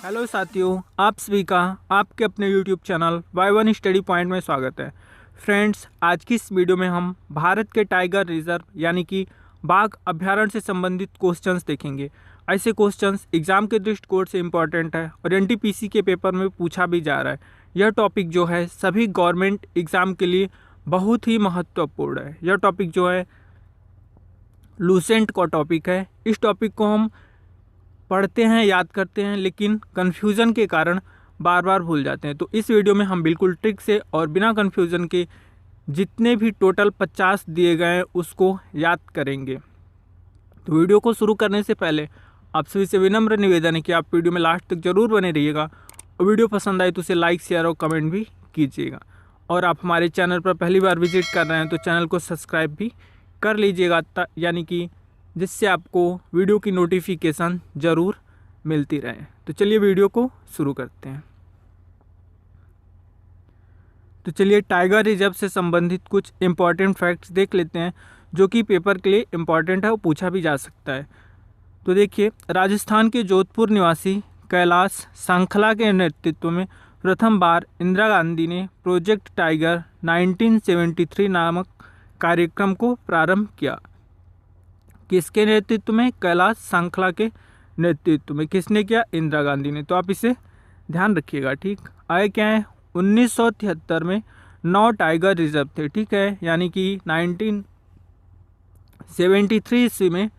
Hello साथियों, आप सभी का आपके अपने YouTube channel Y1 study point में स्वागत है। फ्रेंड्स, आज की इस वीडियो में हम भारत के टाइगर रिजर्व यानी कि बाघ अभ्यारण्य से संबंधित क्वेश्चंस देखेंगे। ऐसे क्वेश्चंस एग्जाम के दृष्टिकोण से इम्पॉर्टेंट है और एनटीपीसी के पेपर में पूछा भी जा रहा है। यह टॉपिक जो है सभी गवर्नमेंट एग्ज़ाम के लिए बहुत ही महत्वपूर्ण है। यह टॉपिक जो है लूसेंट का टॉपिक है। इस टॉपिक को हम पढ़ते हैं, याद करते हैं, लेकिन कन्फ्यूज़न के कारण बार बार भूल जाते हैं। तो इस वीडियो में हम बिल्कुल ट्रिक से और बिना कन्फ्यूज़न के जितने भी टोटल 50 दिए गए हैं उसको याद करेंगे। तो वीडियो को शुरू करने से पहले आप सभी से विनम्र निवेदन है कि आप वीडियो में लास्ट तक जरूर बने रहिएगा और वीडियो पसंद आए तो उसे लाइक, शेयर और कमेंट भी कीजिएगा। और आप हमारे चैनल पर पहली बार विजिट कर रहे हैं तो चैनल को सब्सक्राइब भी कर लीजिएगा, यानी कि जिससे आपको वीडियो की नोटिफिकेशन ज़रूर मिलती रहे। तो चलिए वीडियो को शुरू करते हैं। तो चलिए टाइगर रिजर्व से संबंधित कुछ इम्पॉर्टेंट फैक्ट्स देख लेते हैं जो कि पेपर के लिए इम्पॉर्टेंट है और पूछा भी जा सकता है। तो देखिए, राजस्थान के जोधपुर निवासी कैलाश सांखला के नेतृत्व में प्रथम बार इंदिरा गांधी ने प्रोजेक्ट टाइगर 1973 नामक कार्यक्रम को प्रारंभ किया। किसके नेतृत्व में? कैलाश सांखला के नेतृत्व में। किसने किया? इंदिरा गांधी ने। तो आप इसे ध्यान रखिएगा, ठीक। आए क्या है? 1973 में 9 टाइगर रिजर्व थे, ठीक है, यानी कि 1973 ईस्वी में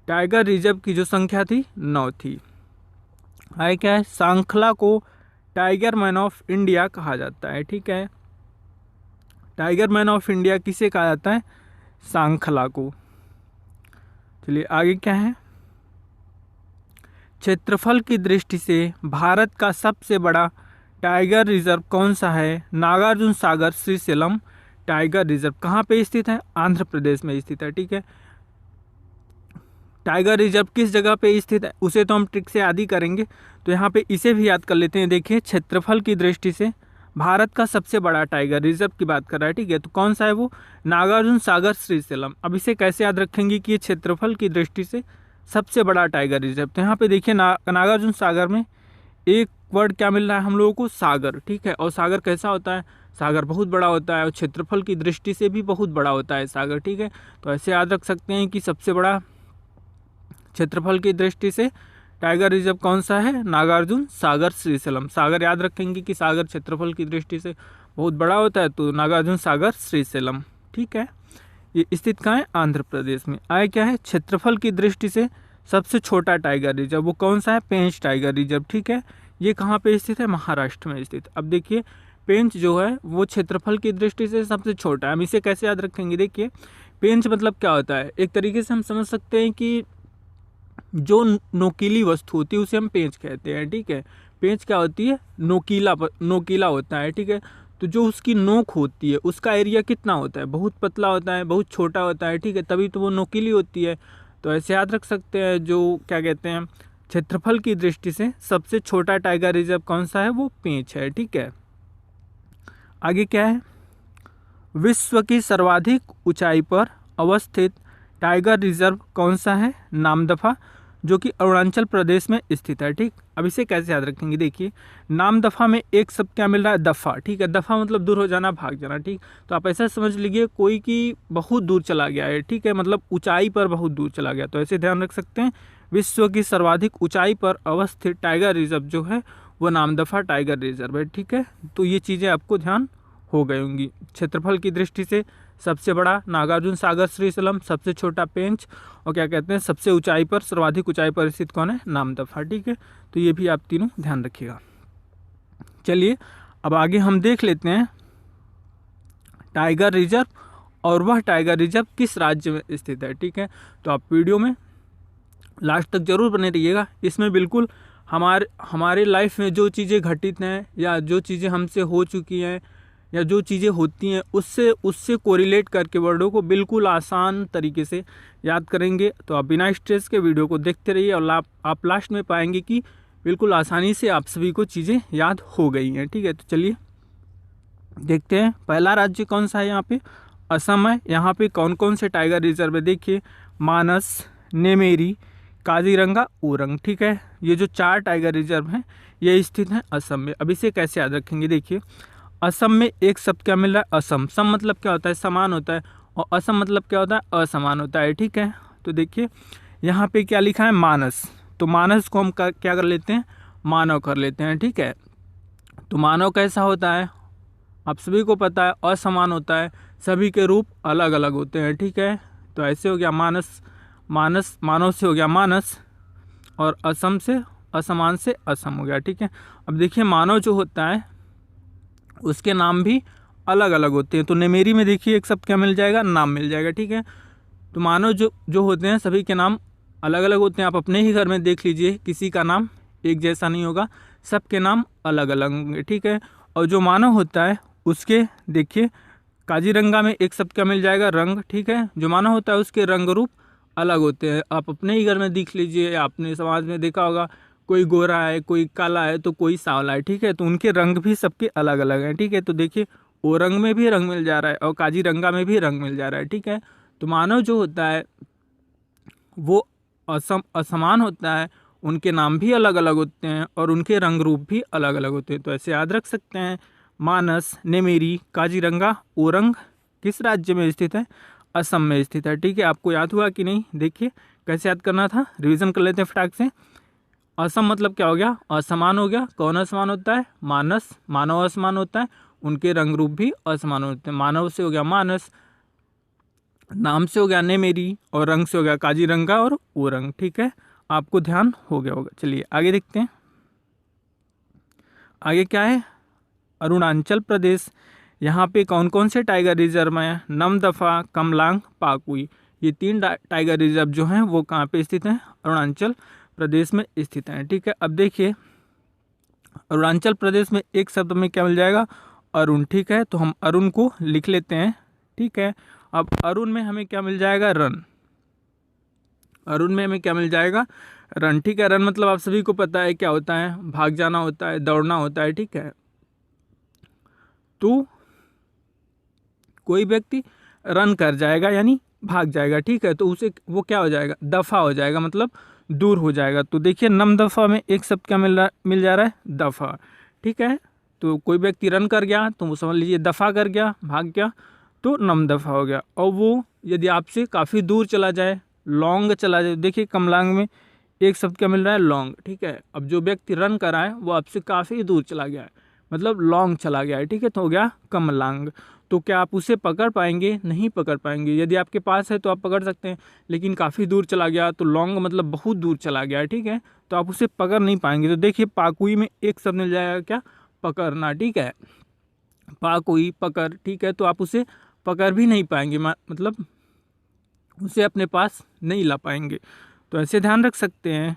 टाइगर रिजर्व की जो संख्या थी 9 थी। आए क्या है? सांखला को टाइगर मैन ऑफ इंडिया कहा जाता है, ठीक है। टाइगर मैन ऑफ इंडिया किसे कहा जाता है? सांखला को। चलिए आगे क्या है? क्षेत्रफल की दृष्टि से भारत का सबसे बड़ा टाइगर रिजर्व कौन सा है? नागार्जुन सागर श्रीशैलम टाइगर रिजर्व कहाँ पे स्थित है? आंध्र प्रदेश में स्थित है, ठीक है। टाइगर रिजर्व किस जगह पे स्थित है उसे तो हम ट्रिक से याद ही करेंगे, तो यहाँ पे इसे भी याद कर लेते हैं। देखिए, क्षेत्रफल की दृष्टि से भारत का सबसे बड़ा टाइगर रिजर्व की बात कर रहा है, ठीक है। तो कौन सा है वो? नागार्जुन सागर श्रीशैलम। अब इसे कैसे याद रखेंगे कि ये क्षेत्रफल की दृष्टि से सबसे बड़ा टाइगर रिजर्व? तो यहाँ पे देखिए नागार्जुन सागर में एक वर्ड क्या मिल रहा है हम लोगों को? सागर, ठीक है। और सागर कैसा होता है? सागर बहुत बड़ा होता है और क्षेत्रफल की दृष्टि से भी बहुत बड़ा होता है सागर, ठीक है। तो ऐसे याद रख सकते हैं कि सबसे बड़ा क्षेत्रफल की दृष्टि से टाइगर रिजर्व कौन सा है? नागार्जुन सागर श्रीशैलम। सागर याद रखेंगे कि सागर क्षेत्रफल की दृष्टि से बहुत बड़ा होता है, तो नागार्जुन सागर श्रीशैलम, ठीक है। ये स्थित कहाँ है? आंध्र प्रदेश में। आए क्या है? क्षेत्रफल की दृष्टि से सबसे छोटा टाइगर रिजर्व वो कौन सा है? पेंच टाइगर रिजर्व, ठीक है। ये कहाँ पे स्थित है? महाराष्ट्र में स्थित। अब देखिए, पेंच जो है वो क्षेत्रफल की दृष्टि से सबसे छोटा है। हम इसे कैसे याद रखेंगे? देखिए, पेंच मतलब क्या होता है? एक तरीके से हम समझ सकते हैं कि जो नोकीली वस्तु होती है उसे हम पेंच कहते हैं, ठीक है। पेंच क्या होती है? नोकीला होता है, ठीक है। तो जो उसकी नोक होती है उसका एरिया कितना होता है? बहुत पतला होता है, बहुत छोटा होता है, ठीक है, तभी तो वो नोकीली होती है। तो ऐसे याद रख सकते हैं, जो क्या कहते हैं, क्षेत्रफल की दृष्टि से सबसे छोटा टाइगर रिजर्व कौन सा है? वो पेंच है, ठीक है। आगे क्या है? विश्व की सर्वाधिक ऊंचाई पर अवस्थित टाइगर रिजर्व कौन सा है? नामदफा, जो कि अरुणाचल प्रदेश में स्थित है, ठीक। अब इसे कैसे याद रखेंगे? देखिए, नामदफा में एक शब्द क्या मिल रहा है? दफा, ठीक है। दफा मतलब दूर हो जाना, भाग जाना, ठीक। तो आप ऐसा समझ लीजिए कोई कि बहुत दूर चला गया है, ठीक है, मतलब ऊंचाई पर बहुत दूर चला गया। तो ऐसे ध्यान रख सकते हैं, विश्व की सर्वाधिक ऊंचाई पर अवस्थित टाइगर रिजर्व जो है वो नामदफा टाइगर रिजर्व है, ठीक है। तो ये चीज़ें आपको ध्यान हो गई होंगी। क्षेत्रफल की दृष्टि से सबसे बड़ा नागार्जुन सागर श्रीशैलम, सबसे छोटा पेंच, और क्या कहते हैं सबसे ऊंचाई पर, सर्वाधिक ऊंचाई पर स्थित कौन है? नामदफा, ठीक है। तो ये भी आप तीनों ध्यान रखिएगा। चलिए अब आगे हम देख लेते हैं टाइगर रिजर्व, और वह टाइगर रिजर्व किस राज्य में स्थित है, ठीक है। तो आप वीडियो में लास्ट तक जरूर बने रहिएगा। इसमें बिल्कुल हमारे लाइफ में जो चीज़ें घटित हैं या जो चीज़ें हमसे हो चुकी हैं या जो चीज़ें होती हैं उससे कोरिलेट करके वर्डों को बिल्कुल आसान तरीके से याद करेंगे। तो आप बिना स्ट्रेस के वीडियो को देखते रहिए और आप लास्ट में पाएंगे कि बिल्कुल आसानी से आप सभी को चीज़ें याद हो गई हैं, ठीक है। तो चलिए देखते हैं पहला राज्य कौन सा है। यहाँ पे असम है। यहाँ पे कौन कौन से टाइगर रिजर्व है? देखिए, मानस, नेमेरी, काजीरंगा, ओरंग, ठीक है। ये जो 4 टाइगर रिजर्व हैं ये स्थित हैं असम में। अब इसे कैसे याद रखेंगे, देखिए असम में एक शब्द क्या मिल रहा है, असम। सम मतलब क्या होता है, समान होता है, और असम मतलब क्या होता है, असमान होता है, ठीक है। तो देखिए यहाँ पे क्या लिखा है, मानस। तो मानस को हम क्या कर लेते हैं, मानव कर लेते हैं, ठीक है। तो मानव कैसा होता है, आप सभी को पता है, असमान होता है, सभी के रूप अलग अलग होते हैं, ठीक है। तो ऐसे हो गया मानस, मानस, मानव से हो गया मानस, और असम से, असमान से असम हो गया, ठीक है। अब देखिए मानव जो होता है उसके नाम भी अलग अलग होते हैं। तो नेमेरी में देखिए एक शब्द क्या मिल जाएगा, नाम मिल जाएगा, ठीक है। तो मानव जो जो होते हैं सभी के नाम अलग अलग होते हैं। आप अपने ही घर में देख लीजिए, किसी का नाम एक जैसा नहीं होगा, सबके नाम अलग अलग होंगे, ठीक है। और जो मानव होता है उसके देखिए काजीरंगा में एक शब्द क्या मिल जाएगा, रंग, ठीक है। जो मानव होता है उसके रंग रूप अलग होते हैं। आप अपने ही घर में देख लीजिए, आपने समाज में देखा होगा, कोई गोरा है, कोई काला है, तो कोई सांवला है, ठीक है। तो उनके रंग भी सबके अलग अलग हैं, ठीक है। तो देखिए ओरंग में भी रंग मिल जा रहा है और काजीरंगा में भी रंग मिल जा रहा है, ठीक है। तो मानव जो होता है वो असमान होता है, उनके नाम भी अलग अलग होते हैं और उनके रंग रूप भी अलग अलग होते हैं। तो ऐसे याद रख सकते हैं, मानस, नेमेरी, काजीरंगा, ओरंग किस राज्य में स्थित है, असम में स्थित है, ठीक है। आपको याद हुआ कि नहीं, देखिए कैसे याद करना था, रिवीजन कर लेते हैं फटाक से। असम मतलब क्या हो गया, असमान हो गया। कौन असमान होता है, मानस, मानव असमान होता है, उनके रंग रूप भी असमान होते हैं। मानव से हो गया मानस, नाम से हो गया नेमेरी, और रंग से हो गया काजीरंगा और ओरंग, ठीक है। आपको ध्यान हो गया होगा। चलिए आगे देखते हैं, आगे क्या है, अरुणाचल प्रदेश। यहाँ पे कौन कौन से टाइगर रिजर्व हैं, नमदफा, कमलांग, पाकुई। ये 3 टाइगर रिजर्व जो हैं वो कहाँ पे स्थित हैं, अरुणाचल प्रदेश में स्थित हैं, ठीक है। अब देखिए अरुणाचल प्रदेश में एक शब्द में क्या मिल जाएगा, अरुण, ठीक है। तो हम अरुण को लिख लेते हैं, ठीक है। अब अरुण में हमें क्या मिल जाएगा, रन। अरुण में हमें क्या मिल जाएगा, रन, ठीक है। रन मतलब आप सभी को पता है क्या होता है, भाग जाना होता है, दौड़ना होता है, ठीक है। तो कोई व्यक्ति रन कर जाएगा यानी भाग जाएगा, ठीक है। तो उसे वो क्या हो जाएगा, दफ़ा हो जाएगा, मतलब दूर हो जाएगा। तो देखिए नम दफ़ा में एक शब्द क्या मिल जा रहा है, दफ़ा, ठीक है। तो कोई व्यक्ति रन कर गया तो वो समझ लीजिए दफ़ा कर गया, भाग गया, तो नम दफ़ा हो गया। और वो यदि आपसे काफ़ी दूर चला जाए, लॉन्ग चला जाए, देखिए कमलांग में एक शब्द क्या मिल रहा है, लॉन्ग, ठीक है। अब जो व्यक्ति रन कर रहा है वो आपसे काफ़ी दूर चला गया है, मतलब लॉन्ग चला गया है, ठीक है। तो हो गया कमलांग। तो क्या आप उसे पकड़ पाएंगे, नहीं पकड़ पाएंगे। यदि आपके पास है तो आप पकड़ सकते हैं, लेकिन काफ़ी दूर चला गया तो लॉन्ग मतलब बहुत दूर चला गया है, ठीक है। तो आप उसे पकड़ नहीं पाएंगे। तो देखिए पाकुई में एक शब्द मिल जाएगा क्या, पकड़ना, ठीक है। पाकुई, पकड़, ठीक है। तो आप उसे पकड़ भी नहीं पाएंगे, मतलब उसे अपने पास नहीं ला पाएंगे। तो ऐसे ध्यान रख सकते हैं।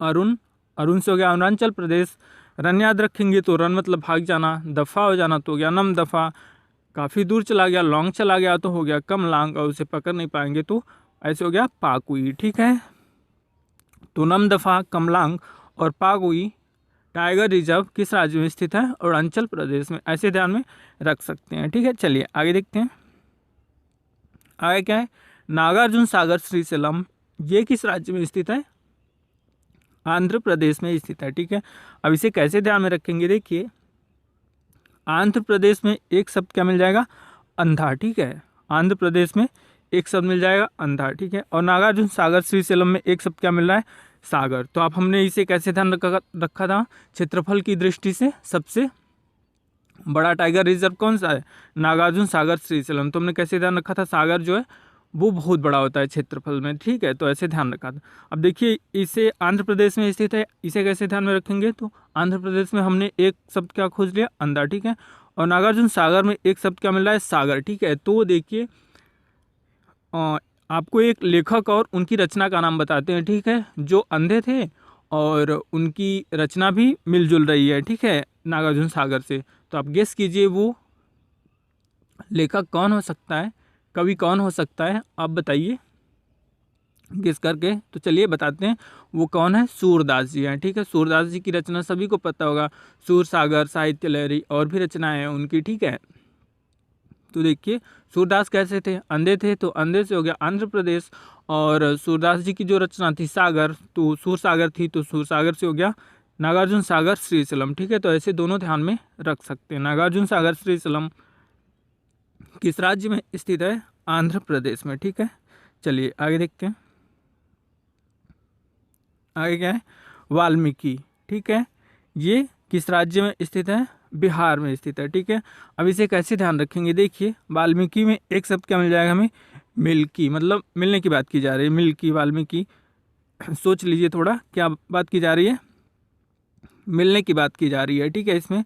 अरुण, अरुण से हो गया अरुणाचल प्रदेश। रन याद रखेंगे तो रन मतलब भाग जाना, दफ़ा हो जाना तो हो गया नम दफ़ा, काफ़ी दूर चला गया, लॉन्ग चला गया तो हो गया कमलांग, और उसे पकड़ नहीं पाएंगे तो ऐसे हो गया पाकुई, ठीक है। तो नम दफ़ा, कमलांग और पाकुई टाइगर रिजर्व किस राज्य में स्थित है, अरुणाचल प्रदेश में। ऐसे ध्यान में रख सकते हैं, ठीक है। चलिए आगे देखते हैं, आगे क्या है, नागार्जुन सागर श्रीशैलम, ये किस राज्य में स्थित है, आंध्र प्रदेश में स्थित है, ठीक है। अब इसे कैसे ध्यान में रखेंगे, देखिए आंध्र प्रदेश में एक शब्द क्या मिल जाएगा, अंधा, ठीक है। आंध्र प्रदेश में एक शब्द मिल जाएगा अंधा, ठीक है। और नागार्जुन सागर श्रीशैलम में एक शब्द क्या मिल रहा है, सागर। तो आप हमने इसे कैसे ध्यान रखा था, क्षेत्रफल की दृष्टि से सबसे बड़ा टाइगर रिजर्व कौन सा है, नागार्जुन सागर श्रीशैलम। तो हमने कैसे ध्यान रखा था, सागर जो है वो बहुत बड़ा होता है क्षेत्रफल में, ठीक है। तो ऐसे ध्यान रखा था। अब देखिए इसे आंध्र प्रदेश में स्थित है, इसे कैसे ध्यान में रखेंगे, तो आंध्र प्रदेश में हमने एक शब्द क्या खोज लिया, अंधा, ठीक है। और नागार्जुन सागर में एक शब्द क्या मिल रहा है, सागर, ठीक है। तो देखिए आपको एक लेखक और उनकी रचना का नाम बताते हैं, ठीक है, जो अंधे थे और उनकी रचना भी मिलजुल रही है, ठीक है, नागार्जुन सागर से। तो आप गेस कीजिए वो लेखक कौन हो सकता है, कवि कौन हो सकता है, आप बताइए गेस करके। तो चलिए बताते हैं वो कौन है, सूरदास जी हैं, ठीक है। सूरदास जी की रचना सभी को पता होगा, सूर सागर, साहित्य लहरी और भी रचनाएं हैं उनकी, ठीक है। तो देखिए सूरदास कैसे थे, अंधे थे, तो अंधे से हो गया आंध्र प्रदेश। और सूरदास जी की जो रचना थी सागर, तो सूर सागर थी, तो सूर सागर से हो गया नागार्जुन सागर श्रीशैलम। ठीक है, तो ऐसे दोनों ध्यान में रख सकते हैं। नागार्जुन सागर श्रीशैलम किस राज्य में स्थित है? आंध्र प्रदेश में। ठीक है, चलिए आगे देखते हैं। आगे क्या है? वाल्मीकि। ठीक है, ये किस राज्य में स्थित है? बिहार में स्थित है। ठीक है, अब इसे कैसे ध्यान रखेंगे? देखिए वाल्मीकि में एक शब्द क्या मिल जाएगा हमें? मिल्की, मतलब मिलने की बात की जा रही है। मिल्की, वाल्मीकि, सोच लीजिए थोड़ा क्या बात की जा रही है? मिलने की बात की जा रही है। ठीक है इसमें।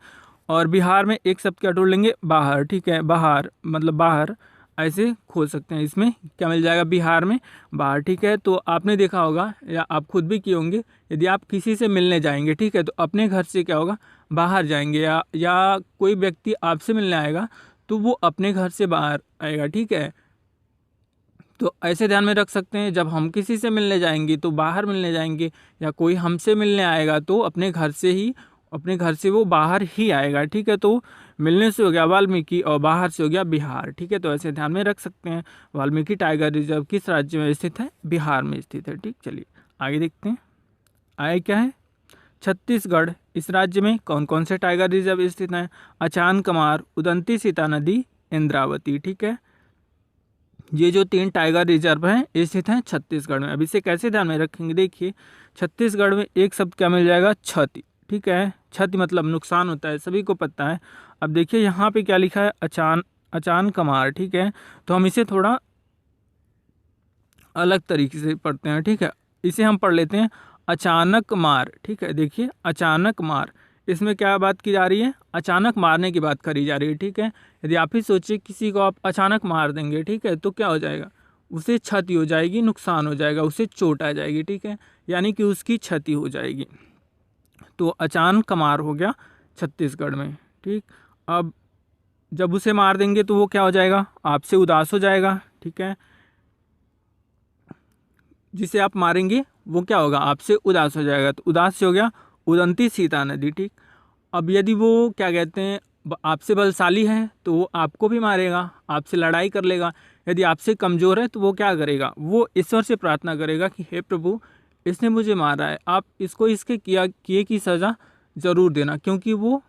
और बिहार में एक शब्द क्या ढूंढ लेंगे? बाहर। ठीक है, बाहर मतलब बाहर, ऐसे खोल सकते हैं। इसमें क्या मिल जाएगा? बिहार में बाहर। ठीक है, तो आपने देखा होगा या आप खुद भी किए होंगे, यदि आप किसी से मिलने जाएंगे, ठीक है, तो अपने घर से क्या होगा? बाहर जाएंगे, या कोई व्यक्ति आपसे मिलने आएगा तो वो अपने घर से बाहर आएगा। ठीक है, तो ऐसे ध्यान में रख सकते हैं, जब हम किसी से मिलने जाएंगे तो बाहर मिलने जाएंगे, या कोई हमसे मिलने आएगा तो अपने घर से वो बाहर ही आएगा। ठीक है, तो मिलने से हो गया वाल्मीकि और बाहर से हो गया बिहार। ठीक है, तो ऐसे ध्यान में रख सकते हैं। वाल्मीकि टाइगर रिजर्व किस राज्य में स्थित है? बिहार में स्थित है। ठीक, चलिए आगे देखते हैं। आगे क्या है? छत्तीसगढ़। इस राज्य में कौन कौन से टाइगर रिजर्व स्थित हैं? अचान कमार, उदंती सीता नदी, इंद्रावती। ठीक है, ये जो 3 टाइगर रिजर्व हैं ये स्थित हैं छत्तीसगढ़ में। अब इसे कैसे ध्यान में रखेंगे? देखिए छत्तीसगढ़ में एक शब्द क्या मिल जाएगा? क्षति। ठीक है, क्षति मतलब नुकसान होता है, सभी को पता है। अब देखिए यहाँ पे क्या लिखा है? अचान कमार। ठीक है, तो हम इसे थोड़ा अलग तरीके से पढ़ते हैं। ठीक है, इसे हम पढ़ लेते हैं अचानक मार। ठीक है, देखिए अचानक मार, इसमें क्या बात की जा रही है? अचानक मारने की बात करी जा रही है। ठीक है, यदि आप ही सोचिए किसी को आप अचानक मार देंगे, ठीक है, तो क्या हो जाएगा? उसे क्षति हो जाएगी, नुकसान हो जाएगा, उसे चोट आ जाएगी। ठीक है, यानी कि उसकी क्षति हो जाएगी। तो अचानक मार हो गया छत्तीसगढ़ में। ठीक, अब जब उसे मार देंगे तो वो क्या हो जाएगा? आपसे उदास हो जाएगा। ठीक है, जिसे आप मारेंगे वो क्या होगा? आपसे उदास हो जाएगा। तो उदास से हो गया उदंती सीता नदी। ठीक, अब यदि वो क्या कहते हैं आपसे बलशाली है तो वो आपको भी मारेगा, आपसे लड़ाई कर लेगा। यदि आपसे कमज़ोर है तो वो क्या करेगा? वो ईश्वर से प्रार्थना करेगा कि हे प्रभु, इसने मुझे मारा है, आप इसको इसके किए की सज़ा ज़रूर देना, क्योंकि वो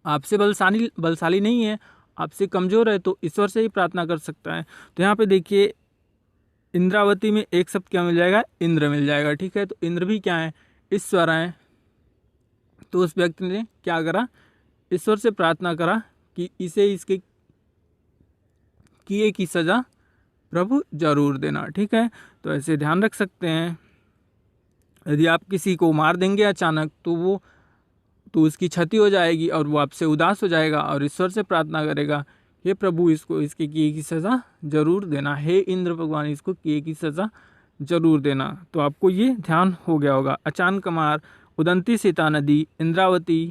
आपसे बलशाली नहीं है, आपसे कमज़ोर है, तो ईश्वर से ही प्रार्थना कर सकता है। तो यहाँ पे देखिए इंद्रावती में एक शब्द क्या मिल जाएगा? इंद्र मिल जाएगा। ठीक है, तो इंद्र भी क्या है? ईश्वर है। तो उस व्यक्ति ने क्या करा? ईश्वर से प्रार्थना करा कि इसे इसके किए की सज़ा प्रभु जरूर देना। ठीक है, तो ऐसे ध्यान रख सकते हैं। यदि आप किसी को मार देंगे अचानक तो उसकी क्षति हो जाएगी और वो आपसे उदास हो जाएगा और ईश्वर से प्रार्थना करेगा, हे प्रभु इसको इसके किए की सज़ा जरूर देना, हे इंद्र भगवान इसको किए की सज़ा जरूर देना। तो आपको ये ध्यान हो गया होगा। अचान कमार, उदंती सीता नदी, इंद्रावती,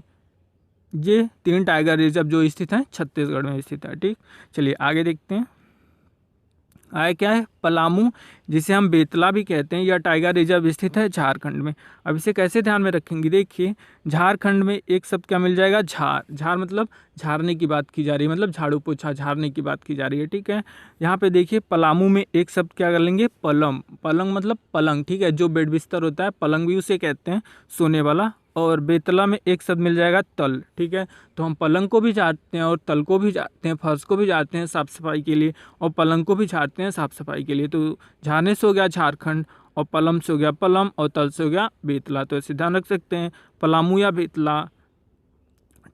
ये 3 टाइगर रिजर्व जो स्थित हैं छत्तीसगढ़ में स्थित है। ठीक, चलिए आगे देखते हैं। आगे क्या है? पलामू, जिसे हम बेतला भी कहते हैं, यह टाइगर रिजर्व स्थित है झारखंड में। अब इसे कैसे ध्यान में रखेंगे? देखिए झारखंड में एक शब्द क्या मिल जाएगा? झार। झार मतलब झाड़ने की बात की जा रही है, मतलब झाड़ू पोछा झाड़ने की बात की जा रही है। ठीक है, यहाँ पे देखिए पलामू में एक शब्द क्या कर लेंगे? पलम। पलंग मतलब पलंग। ठीक है, जो बेड बिस्तर होता है पलंग भी उसे कहते हैं, सोने वाला। और बेतला में एक शब्द मिल जाएगा तल। ठीक है, तो हम पलंग को भी झाड़ते हैं और तल को भी झाड़ते हैं, फर्श को भी झाड़ते हैं साफ़ सफाई के लिए, और पलंग को भी झाड़ते हैं साफ़ सफाई के लिए। तो झाड़ने से हो गया झारखंड, और पलम से हो गया पलम, और तल से हो गया बेतला। तो ऐसे ध्यान रख सकते हैं। पलामू या बेतला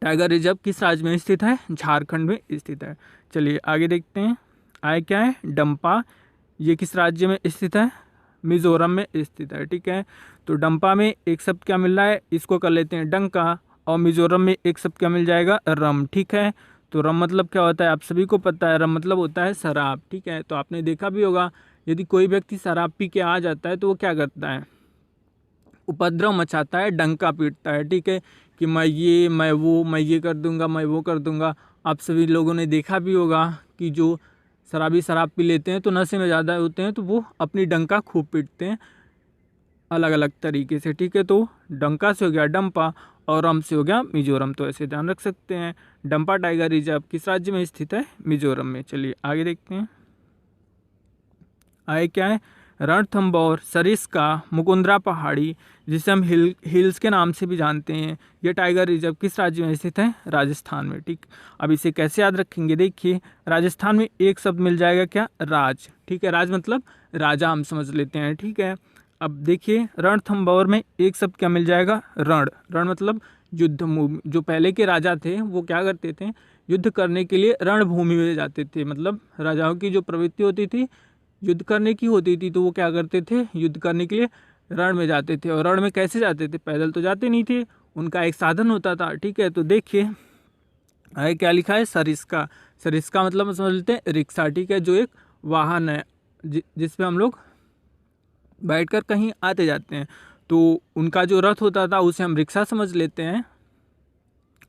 टाइगर रिजर्व किस राज्य में स्थित है? झारखंड में स्थित है। चलिए आगे देखते हैं। आगे क्या है? डंपा, ये किस राज्य में स्थित है? मिजोरम में स्थित है। ठीक है, तो डंपा में एक शब्द क्या मिल रहा है? इसको कर लेते हैं डंका। और मिजोरम में एक शब्द क्या मिल जाएगा? रम। ठीक है, तो रम मतलब क्या होता है? आप सभी को पता है, रम मतलब होता है शराब। ठीक है, तो आपने देखा भी होगा यदि कोई व्यक्ति शराब पी के आ जाता है तो वो क्या करता है? उपद्रव मचाता है, डंका पीटता है। ठीक है, कि मैं ये कर दूंगा, मैं वो कर दूंगा। आप सभी लोगों ने देखा भी होगा कि जो शराबी शराब पी लेते हैं तो नशे में ज़्यादा होते हैं, तो वो अपनी डंका खूब पीटते हैं अलग अलग तरीके से। ठीक है, तो डंका से हो गया डंपा, और रम से हो गया मिजोरम, तो ऐसे ध्यान रख सकते हैं। डंपा टाइगर रिजर्व किस राज्य में स्थित है? मिजोरम में। चलिए आगे देखते हैं। आगे क्या है? रणथंभौर, सरिस्का, मुकुंदरा पहाड़ी, जिसे हम हिल्स के नाम से भी जानते हैं, ये टाइगर रिजर्व किस राज्य में स्थित है? राजस्थान में। ठीक, अब इसे कैसे याद रखेंगे? देखिए, राजस्थान में एक शब्द मिल जाएगा, क्या? राज। ठीक है, राज मतलब राजा हम समझ लेते हैं। ठीक है, अब देखिए रणथंभौर में एक शब्द क्या मिल जाएगा? रण। रण मतलब युद्ध भूमि। जो पहले के राजा थे वो क्या करते थे? युद्ध करने के लिए रणभूमि में जाते थे। मतलब राजाओं की जो प्रवृत्ति होती थी युद्ध करने की होती थी, तो वो क्या करते थे? युद्ध करने के लिए रण में जाते थे। और रण में कैसे जाते थे? पैदल तो जाते नहीं थे, उनका एक साधन होता था। ठीक है, तो देखिए आगे क्या लिखा है? सरिस्का। सरिस्का मतलब समझ लेते हैं रिक्शा। ठीक है, जो एक वाहन है जिसपे हम लोग बैठकर कहीं आते जाते हैं, तो उनका जो रथ होता था उसे हम रिक्शा समझ लेते हैं।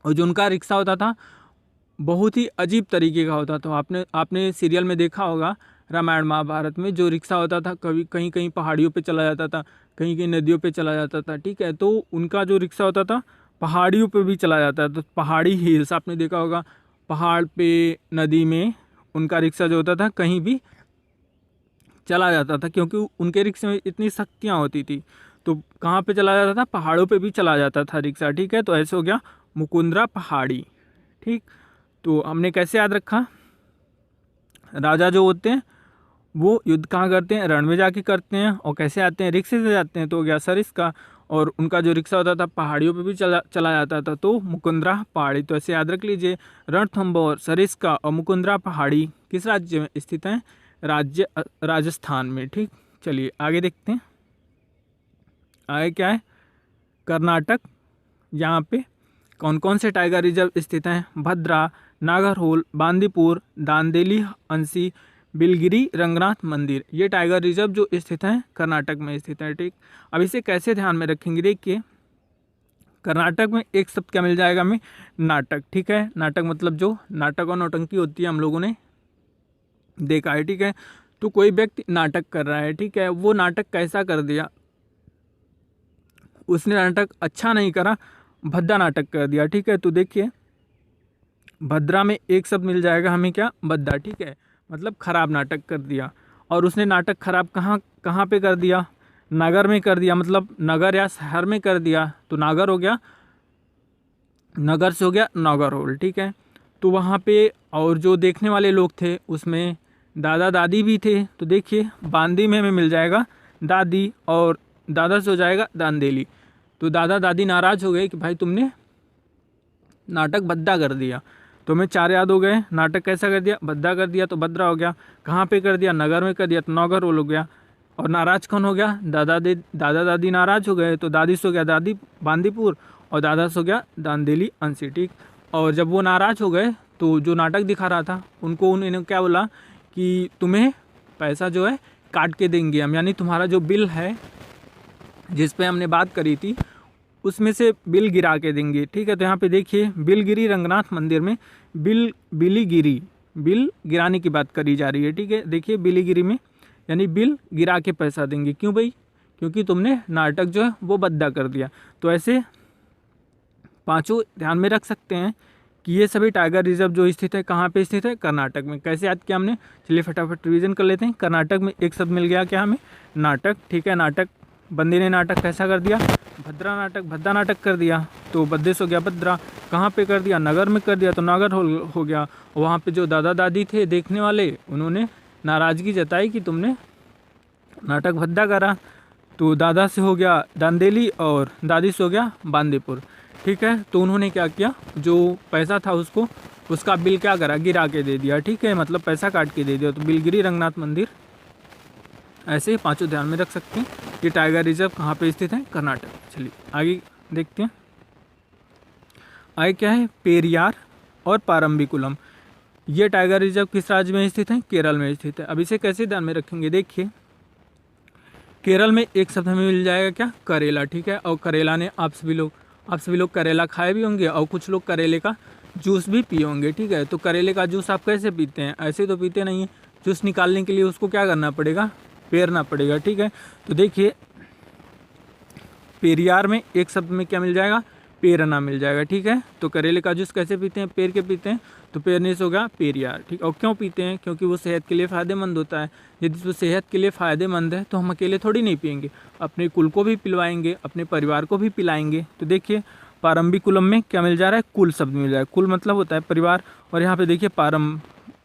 और जो उनका रिक्शा होता था बहुत ही अजीब तरीके का होता था। आपने सीरियल में देखा होगा, रामायण महाभारत में, जो रिक्शा होता था कभी कहीं कहीं पहाड़ियों पे चला जाता था, कहीं कहीं नदियों पे चला जाता था। ठीक है, तो उनका जो रिक्शा होता था पहाड़ियों पे भी चला जाता था। तो पहाड़ी हिल्स आपने देखा होगा, पहाड़ पे, नदी में उनका रिक्शा जो होता था कहीं भी चला जाता था, क्योंकि उनके रिक्शे में इतनी शक्तियाँ होती थी। तो कहाँ पे चला जाता था? पहाड़ों पे भी चला जाता था रिक्शा। ठीक है, तो ऐसे हो गया मुकुंदरा पहाड़ी। ठीक, तो हमने कैसे याद रखा? राजा जो होते हैं वो युद्ध कहाँ करते हैं? रण में जाके करते हैं। और कैसे आते हैं? रिक्शे से जाते हैं, तो हो गया सरिस्का। और उनका जो रिक्शा होता था पहाड़ियों पे भी चला जाता था, तो मुकुंदरा पहाड़ी। तो ऐसे याद रख लीजिए, रणथंभौर, सरिस्का और मुकुंदरा पहाड़ी किस राज्य में स्थित हैं? राजस्थान में। ठीक, चलिए आगे देखते हैं। आगे क्या है? कर्नाटक। यहाँ पे कौन कौन से टाइगर रिजर्व स्थित हैं? भद्रा, नागरहोल, बांदीपुर, दांदेली, अंसी, बिलगिरी, रंगनाथ मंदिर, ये टाइगर रिजर्व जो स्थित हैं कर्नाटक में स्थित है। ठीक, अब इसे कैसे ध्यान में रखेंगे? देखिए, कर्नाटक में एक शब्द क्या मिल जाएगा हमें? नाटक। ठीक है, नाटक मतलब जो नाटक और नौटंकी होती है हम लोगों ने देखा है। ठीक है, तो कोई व्यक्ति नाटक कर रहा है। ठीक है, वो नाटक कैसा कर दिया? उसने नाटक अच्छा नहीं करा, भद्दा नाटक कर दिया। ठीक है, तो देखिए भद्रा में एक शब्द मिल जाएगा हमें, क्या? भद्दा। ठीक है, मतलब खराब नाटक कर दिया। और उसने नाटक खराब कहाँ कहाँ पे कर दिया? नगर में कर दिया, मतलब नगर या शहर में कर दिया, तो नागर हो गया, नगर से हो गया नागरहोल। ठीक है, तो वहाँ पे और जो देखने वाले लोग थे उसमें दादा दादी भी थे, तो देखिए बांदी में हमें मिल जाएगा दादी, और दादा से हो जाएगा दांदेली। तो दादा दादी नाराज़ हो गए कि भाई तुमने नाटक भद्दा कर दिया। तो हमें चार याद हो गए, नाटक कैसा कर दिया? भद्दा कर दिया, तो भद्रा हो गया। कहाँ पे कर दिया? नगर में कर दिया, तो नागरहोल हो गया। और नाराज कौन हो गया? दादा दादी नाराज हो गए, तो दादी से हो गया दादी बांदीपुर, और दादा से हो गया दांदेली अंसी। ठीक, और जब वो नाराज हो गए तो जो नाटक दिखा रहा था उन्होंने क्या बोला कि तुम्हें पैसा जो है काट के देंगे हम, यानी तुम्हारा जो बिल है जिस पे हमने बात करी थी उसमें से बिल गिरा के देंगे। ठीक है, तो यहाँ पे देखिए बिलगिरी रंगनाथ मंदिर में बिल गिराने की बात करी जा रही है। ठीक है, देखिए बिलीगिरी में यानी बिल गिरा के पैसा देंगे। क्यों भाई? क्योंकि तुमने नाटक जो है वो भद्दा कर दिया। तो ऐसे पांचों ध्यान में रख सकते हैं कि ये सभी टाइगर रिजर्व जो स्थित है कहाँ पे स्थित है? कर्नाटक में। कैसे याद किया हमने? चलिए फटाफट रिवीजन कर लेते हैं। कर्नाटक में एक शब्द मिल गया क्या हमें? नाटक। ठीक है, नाटक, बंदी ने नाटक कैसा कर दिया? भद्दा नाटक कर दिया, तो बद्दे से हो गया भद्रा। कहाँ पे कर दिया? नगर में कर दिया, तो नागरहोल हो गया। वहाँ पे जो दादा दादी थे देखने वाले उन्होंने नाराज़गी जताई कि तुमने नाटक भद्दा करा, तो दादा से हो गया दांदेली और दादी से हो गया बांदीपुर। ठीक है, तो उन्होंने क्या किया? जो पैसा था उसका बिल क्या करा? गिरा के दे दिया। ठीक है, मतलब पैसा काट के दे दिया, तो बिलगिरी रंगनाथ मंदिर। ऐसे पांचों ध्यान में रख सकते हैं। ये टाइगर रिजर्व कहाँ पे स्थित है? कर्नाटक। चलिए आगे देखते हैं। आगे क्या है? पेरियार और पारंबीकुलम, ये टाइगर रिजर्व किस राज्य में स्थित है? केरल में स्थित है। अब इसे कैसे ध्यान में रखेंगे? देखिए केरल में एक शब्द हमें मिल जाएगा क्या? करेला। ठीक है, और करेला ने आप सभी लोग करेला खाए भी होंगे, और कुछ लोग करेले का जूस भी पिए होंगे। ठीक है, तो करेले का जूस आप कैसे पीते हैं? ऐसे तो पीते नहीं है, जूस निकालने के लिए उसको क्या करना पड़ेगा? पेरना पड़ेगा। ठीक है, तो देखिए पेरियार में एक शब्द में क्या मिल जाएगा? पेरना मिल जाएगा। ठीक है, तो करेले का जूस कैसे पीते हैं? पेर के पीते हैं, तो पेरने से होगा पेरियार। ठीक, और क्यों पीते हैं? क्योंकि वो सेहत के लिए फ़ायदेमंद होता है। यदि वो सेहत के लिए फ़ायदेमंद है तो हम अकेले थोड़ी नहीं पियेंगे, अपने कुल को भी पिलवाएंगे, अपने परिवार को भी पिलाएंगे। तो देखिए पारंबिकुलम में क्या मिल जा रहा है? कुल शब्द मिल रहा है। कुल मतलब होता है परिवार, और यहाँ पे देखिए पारम,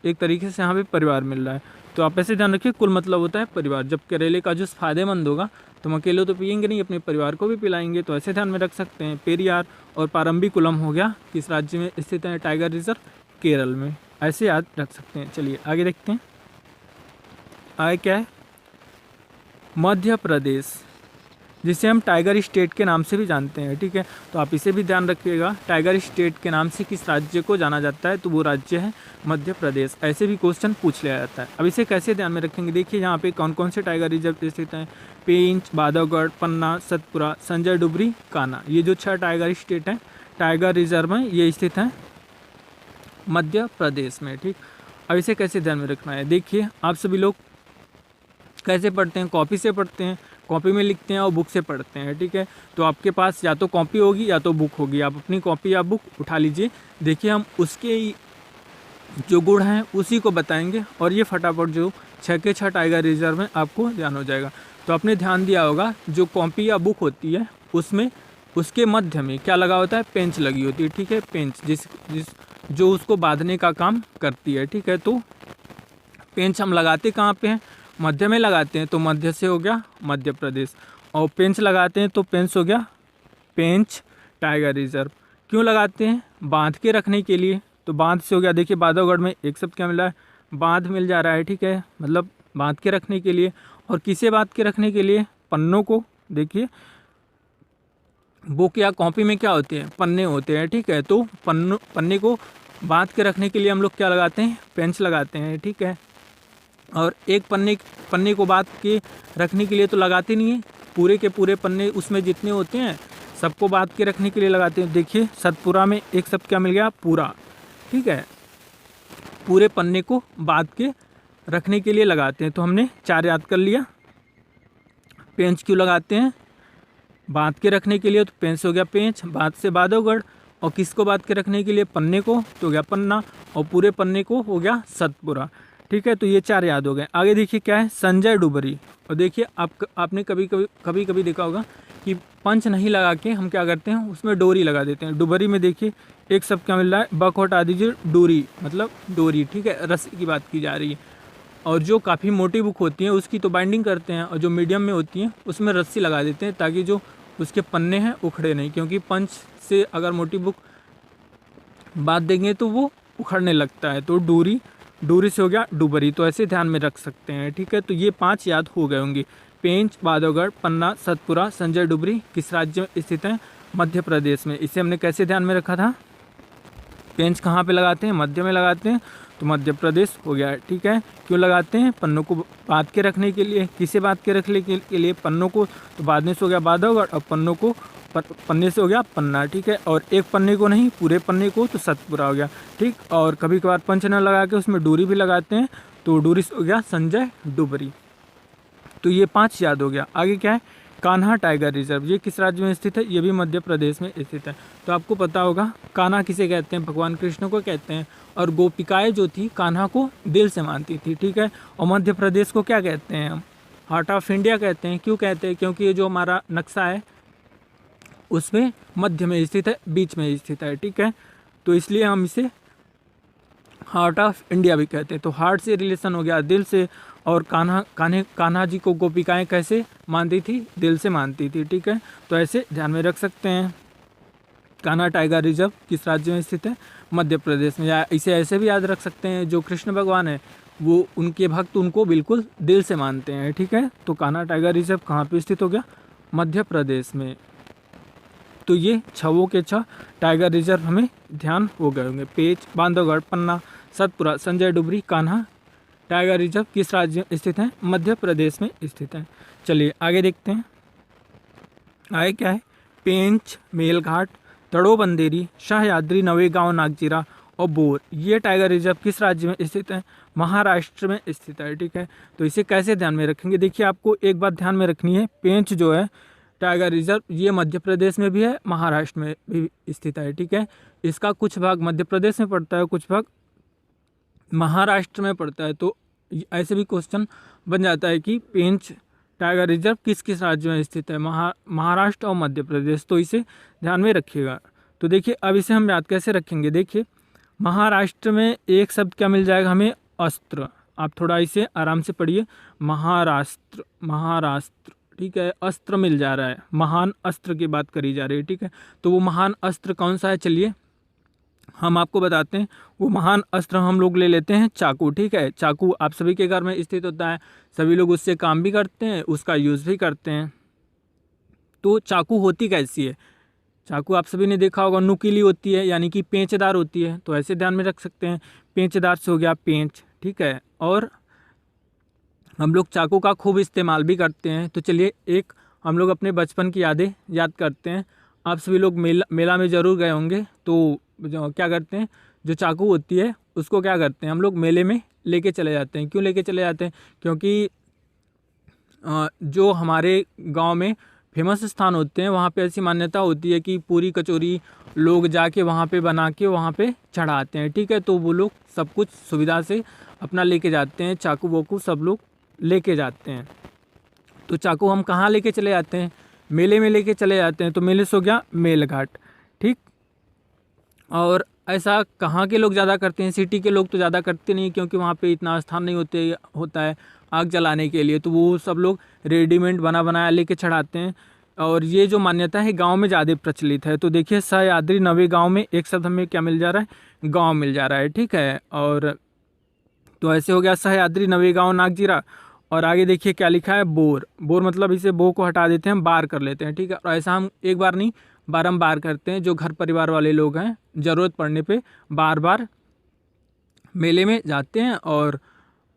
एक तरीके से यहाँ पे परिवार मिल रहा है। तो आप ऐसे ध्यान रखिए, कुल मतलब होता है परिवार। जब करेले का जूस फायदेमंद होगा तो हम अकेले तो पियेंगे नहीं, अपने परिवार को भी पिलाएंगे। तो ऐसे ध्यान में रख सकते हैं। पेरियार और पारंबिकुलम हो गया किस राज्य में स्थित है? टाइगर रिजर्व केरल में, ऐसे याद रख सकते हैं। चलिए आगे देखते हैं। आगे क्या है? मध्य प्रदेश, जिसे हम टाइगर स्टेट के नाम से भी जानते हैं। ठीक है, तो आप इसे भी ध्यान रखिएगा। टाइगर स्टेट के नाम से किस राज्य को जाना जाता है? तो वो राज्य है मध्य प्रदेश। ऐसे भी क्वेश्चन पूछ लिया जाता है। अब इसे कैसे ध्यान में रखेंगे? देखिए यहाँ पे कौन कौन से टाइगर रिजर्व स्थित हैं? पेंच, बांधवगढ़, पन्ना, सतपुरा, संजय डुबरी, कान्हा। ये जो 6 टाइगर स्टेट हैं, टाइगर रिजर्व में, ये स्थित हैं मध्य प्रदेश में। ठीक, अब इसे कैसे ध्यान में रखना है? देखिए आप सभी लोग कैसे पढ़ते हैं? कॉपी से पढ़ते हैं, कॉपी में लिखते हैं और बुक से पढ़ते हैं। ठीक है, तो आपके पास या तो कॉपी होगी या तो बुक होगी। आप अपनी कॉपी या बुक उठा लीजिए। देखिए हम उसके जो गुण हैं उसी को बताएंगे, और ये फटाफट जो 6 के 6 टाइगर रिजर्व में आपको ध्यान हो जाएगा। तो आपने ध्यान दिया होगा, जो कॉपी या बुक होती है उसमें उसके मध्य में क्या लगा होता है? पेंच लगी होती है। ठीक है, पेंच जिस जो उसको बांधने का काम करती है। ठीक है, तो पेंच हम लगाते कहाँ पे हैं? मध्य में लगाते हैं, तो मध्य से हो गया मध्य प्रदेश। और पेंच लगाते हैं तो पेंच हो गया पेंच टाइगर रिजर्व। क्यों लगाते हैं? बांध के रखने के लिए। तो बांध से हो गया, देखिए बांधवगढ़ में एक शब्द क्या मिला है? बांध मिल जा रहा है। ठीक है, मतलब बांध के रखने के लिए। और किसे बांध के रखने के लिए? पन्नों को। देखिए बुक या कॉपी में क्या होते हैं? पन्ने होते हैं। ठीक है, तो पन्ने को बांध के रखने के लिए हम लोग क्या लगाते हैं? पेंच लगाते हैं। ठीक है, और एक पन्ने को बांध के रखने के लिए तो लगाते नहीं है, पूरे के पूरे पन्ने उसमें जितने होते हैं सबको बांध के रखने के लिए लगाते हैं। देखिए सतपुरा में एक शब्द क्या मिल गया? पूरा। ठीक है, पूरे पन्ने को बांध के रखने के लिए लगाते हैं। तो हमने 4 याद कर लिया। पेंच क्यों लगाते हैं? बांध के रखने के लिए, तो पेंच हो गया पेंच। बांध से बांधवगढ़, और किसको बांध के रखने के लिए? पन्ने को, तो हो गया पन्ना। और पूरे पन्ने को हो गया सतपुरा। ठीक है, तो ये 4 याद हो गए। आगे देखिए क्या है? संजय डुबरी। और देखिए आपने कभी कभी देखा होगा कि पंच नहीं लगा के हम क्या करते हैं? उसमें डोरी लगा देते हैं। डुबरी में देखिए एक शब्द क्या मिल रहा है? बक हटा दीजिए, डोरी मतलब डोरी। ठीक है, रस्सी की बात की जा रही है। और जो काफ़ी मोटी बुक होती है उसकी तो बाइंडिंग करते हैं, और जो मीडियम में होती हैं उसमें रस्सी लगा देते हैं ताकि जो उसके पन्ने हैं उखड़े नहीं। क्योंकि पंच से अगर मोटी बुक बांध देंगे तो वो उखड़ने लगता है। तो डोरी से हो गया डुबरी। तो ऐसे ध्यान में रख सकते हैं। ठीक है, तो ये 5 याद हो गए होंगे। पेंच, बांधवगढ़, पन्ना, सतपुरा, संजय डुबरी किस राज्य में स्थित है? मध्य प्रदेश में। इसे हमने कैसे ध्यान में रखा था? पेंच कहाँ पे लगाते हैं? मध्य में लगाते हैं, तो मध्य प्रदेश हो गया। ठीक है, क्यों लगाते हैं? पन्नों को बांध के रखने के लिए। किसे बांध के रखने के लिए? पन्नों को। तो बांधने से हो गया बांधवगढ़, और पन्नों को पन्ने से हो गया पन्ना। ठीक है, और एक पन्ने को नहीं, पूरे पन्ने को, तो सतपुरा हो गया। ठीक, और कभी कभार पंच न लगा के उसमें डोरी भी लगाते हैं, तो डोरी से हो गया संजय डुबरी। तो ये 5 याद हो गया। आगे क्या है? Kanha tiger reserve. ये किस राज्य में स्थित है? ये भी मध्य प्रदेश में स्थित है। तो आपको पता होगा कान्हा किसे कहते हैं? भगवान कृष्ण को कहते हैं। और गोपिकाएँ जो थी कान्हा को दिल से मानती थी। ठीक है, और मध्य प्रदेश को क्या कहते हैं? हम हार्ट ऑफ इंडिया कहते हैं। क्यों कहते हैं? क्योंकि ये जो हमारा नक्शा है उसमें मध्य में स्थित है, बीच में स्थित है। ठीक है, तो इसलिए हम इसे हार्ट ऑफ इंडिया भी कहते हैं। तो हार्ट से रिलेशन हो गया दिल से। और कान्हा जी को गोपिकाएं कैसे मानती थी? दिल से मानती थी। ठीक है, तो ऐसे ध्यान में रख सकते हैं। कान्हा टाइगर रिजर्व किस राज्य में स्थित है? मध्य प्रदेश में। या इसे ऐसे भी याद रख सकते हैं, जो कृष्ण भगवान है वो उनके भक्त उनको बिल्कुल दिल से मानते हैं। ठीक है, तो कान्हा टाइगर रिजर्व कहाँ पे स्थित हो गया? मध्य प्रदेश में। तो ये 6 के 6 टाइगर रिजर्व हमें ध्यान हो गए होंगे। पेंच, बांधवगढ़, पन्ना, सतपुरा, संजय डुबरी, कान्हा टाइगर रिजर्व किस राज्य में स्थित है? मध्य प्रदेश में स्थित है। चलिए आगे देखते हैं। आगे क्या है? पेंच, मेलघाट, तड़ोबंदेरी, शाहयाद्री, नवेगांव, नागजीरा और बोर। ये टाइगर रिजर्व किस राज्य में स्थित है? महाराष्ट्र में स्थित है। ठीक है, तो इसे कैसे ध्यान में रखेंगे? देखिए आपको एक बात ध्यान में रखनी है, पेंच जो है टाइगर रिजर्व ये मध्य प्रदेश में भी है, महाराष्ट्र में भी स्थित है। ठीक है, इसका कुछ भाग मध्य प्रदेश में पड़ता है, कुछ भाग महाराष्ट्र में पड़ता है। तो ऐसे भी क्वेश्चन बन जाता है कि पेंच टाइगर रिजर्व किस किस राज्य में स्थित है, महाराष्ट्र और मध्य प्रदेश। तो इसे ध्यान में रखिएगा। तो देखिए अब इसे हम याद कैसे रखेंगे। देखिए महाराष्ट्र में एक शब्द क्या मिल जाएगा हमें, अस्त्र। आप थोड़ा इसे आराम से पढ़िए, महाराष्ट्र, महाराष्ट्र। ठीक है, अस्त्र मिल जा रहा है, महान अस्त्र की बात करी जा रही है। ठीक है, तो वो महान अस्त्र कौन सा है, चलिए हम आपको बताते हैं। वो महान अस्त्र हम लोग ले लेते हैं चाकू। ठीक है, चाकू आप सभी के घर में स्थित होता है, सभी लोग उससे काम भी करते हैं, उसका यूज़ भी करते हैं। तो चाकू होती कैसी है, चाकू आप सभी ने देखा होगा नुकीली होती है, यानी कि पेंचदार होती है। तो ऐसे ध्यान में रख सकते हैं, पेंचदार से हो गया पेंच। ठीक है, और हम लोग चाकू का खूब इस्तेमाल भी करते हैं। तो चलिए एक हम लोग अपने बचपन की यादें याद करते हैं। आप सभी लोग मेला में ज़रूर गए होंगे। तो क्या करते हैं, जो चाकू होती है उसको क्या करते हैं हम लोग मेले में लेके चले जाते हैं। क्यों लेके चले जाते हैं, क्योंकि जो हमारे गांव में फेमस स्थान होते हैं वहाँ पे ऐसी मान्यता होती है कि पूरी कचौरी लोग जाके वहाँ पे बना के वहाँ पे चढ़ाते हैं। ठीक है, तो वो लोग सब कुछ सुविधा से अपना लेके जाते हैं, चाकू वाकू सब लोग लेके जाते हैं। तो चाकू हम कहाँ लेके चले जाते हैं, मेले में लेके चले जाते हैं। तो मेले से हो गया मेलघाट। ठीक, और ऐसा कहाँ के लोग ज़्यादा करते हैं, सिटी के लोग तो ज़्यादा करते नहीं, क्योंकि वहाँ पे इतना स्थान नहीं होता है आग जलाने के लिए। तो वो सब लोग रेडीमेड बना बनाया लेके चढ़ाते हैं। और ये जो मान्यता है गांव में ज़्यादा प्रचलित है। तो देखिए सह्याद्री नवे गांव में एक शब्द हमें क्या मिल जा रहा है, गांव मिल जा रहा है। ठीक है, और तो ऐसे हो गया सह्याद्री नवे गांव नागजीरा। और आगे देखिए क्या लिखा है, बोर। बोर मतलब इसे बो को हटा देते हैं, बार कर लेते हैं। ठीक है, और ऐसा हम एक बार नहीं बारंबार करते हैं। जो घर परिवार वाले लोग हैं ज़रूरत पड़ने पे बार बार मेले में जाते हैं और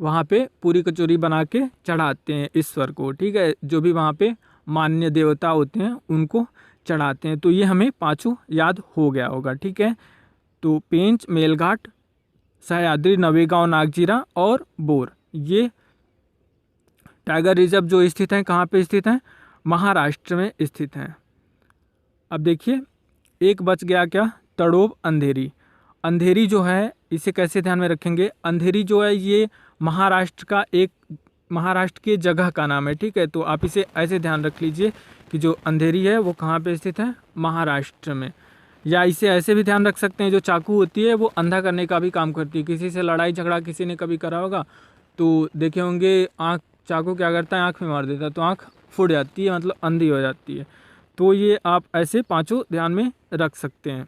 वहाँ पे पूरी कचौरी बना के चढ़ाते हैं ईश्वर को। ठीक है, जो भी वहाँ पे मान्य देवता होते हैं उनको चढ़ाते हैं। तो ये हमें पांचों याद हो गया होगा। ठीक है, तो पेंच, मेलघाट, सह्याद्री नवे गांव नागजीरा और बोर, ये टाइगर रिजर्व जो स्थित हैं कहाँ पे स्थित हैं, महाराष्ट्र में स्थित हैं। अब देखिए एक बच गया क्या, तड़ोब अंधेरी। अंधेरी जो है इसे कैसे ध्यान में रखेंगे, अंधेरी जो है ये महाराष्ट्र के जगह का नाम है। ठीक है, तो आप इसे ऐसे ध्यान रख लीजिए कि जो अंधेरी है वो कहाँ पे स्थित है, महाराष्ट्र में। या इसे ऐसे भी ध्यान रख सकते हैं, जो चाकू होती है वो अंधा करने का भी काम करती है। किसी से लड़ाई झगड़ा किसी ने कभी करा होगा तो देखे होंगे, आँख चाकू क्या करता है, आँख में मार देता है, तो आँख फूट जाती है, मतलब अंधी हो जाती है। तो ये आप ऐसे पांचों ध्यान में रख सकते हैं।